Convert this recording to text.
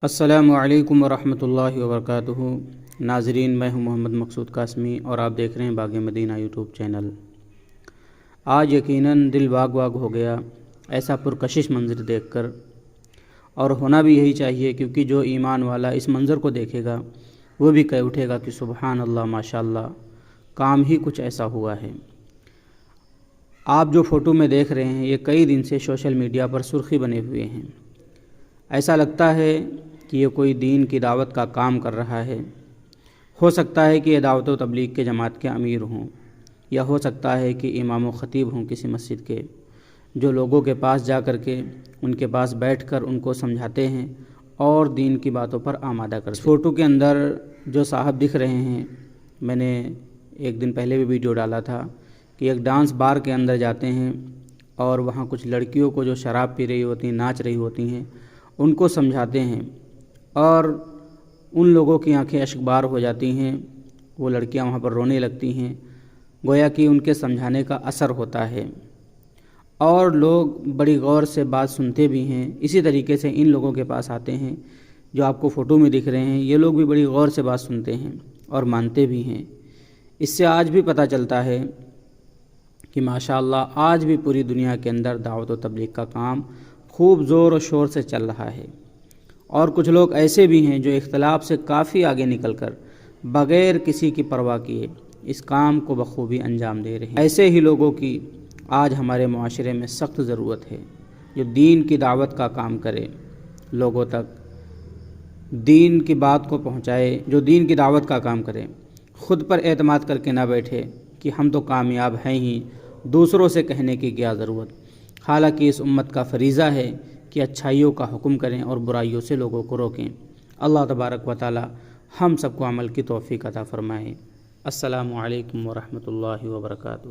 السلام علیکم ورحمۃ اللہ وبرکاتہ۔ ناظرین، میں ہوں محمد مقصود قاسمی اور آپ دیکھ رہے ہیں باغ مدینہ یوٹیوب چینل۔ آج یقیناً دل باغ باغ ہو گیا ایسا پرکشش منظر دیکھ کر، اور ہونا بھی یہی چاہیے، کیونکہ جو ایمان والا اس منظر کو دیکھے گا وہ بھی کہہ اٹھے گا کہ سبحان اللہ، ماشاء اللہ، کام ہی کچھ ایسا ہوا ہے۔ آپ جو فوٹو میں دیکھ رہے ہیں یہ کئی دن سے سوشل میڈیا پر سرخی بنے ہوئے ہیں۔ ایسا لگتا ہے کہ یہ کوئی دین کی دعوت کا کام کر رہا ہے۔ ہو سکتا ہے کہ یہ دعوت و تبلیغ کے جماعت کے امیر ہوں، یا ہو سکتا ہے کہ امام و خطیب ہوں کسی مسجد کے، جو لوگوں کے پاس جا کر کے ان کے پاس بیٹھ کر ان کو سمجھاتے ہیں اور دین کی باتوں پر آمادہ کرتے ہیں۔ فوٹو کے اندر جو صاحب دکھ رہے ہیں، میں نے ایک دن پہلے بھی ویڈیو ڈالا تھا کہ ایک ڈانس بار کے اندر جاتے ہیں اور وہاں کچھ لڑکیوں کو جو شراب پی رہی ہوتی ہیں، ناچ رہی ہوتی ہیں، ان کو سمجھاتے ہیں، اور ان لوگوں کی آنکھیں اشک بار ہو جاتی ہیں، وہ لڑکیاں وہاں پر رونے لگتی ہیں، گویا کہ ان کے سمجھانے کا اثر ہوتا ہے، اور لوگ بڑی غور سے بات سنتے بھی ہیں۔ اسی طریقے سے ان لوگوں کے پاس آتے ہیں جو آپ کو فوٹو میں دکھ رہے ہیں، یہ لوگ بھی بڑی غور سے بات سنتے ہیں اور مانتے بھی ہیں۔ اس سے آج بھی پتہ چلتا ہے کہ ماشاءاللہ آج بھی پوری دنیا کے اندر دعوت و تبلیغ کا کام خوب زور و شور سے چل رہا ہے، اور کچھ لوگ ایسے بھی ہیں جو اختلاف سے کافی آگے نکل کر بغیر کسی کی پرواہ کیے اس کام کو بخوبی انجام دے رہے ہیں۔ ایسے ہی لوگوں کی آج ہمارے معاشرے میں سخت ضرورت ہے، جو دین کی دعوت کا کام کرے، لوگوں تک دین کی بات کو پہنچائے، جو دین کی دعوت کا کام کرے، خود پر اعتماد کر کے نہ بیٹھے کہ ہم تو کامیاب ہیں ہی، دوسروں سے کہنے کی کیا ضرورت۔ حالانکہ اس امت کا فریضہ ہے کہ اچھائیوں کا حکم کریں اور برائیوں سے لوگوں کو روکیں۔ اللہ تبارک و تعالی ہم سب کو عمل کی توفیق عطا فرمائے۔ السلام علیکم ورحمۃ اللہ وبرکاتہ۔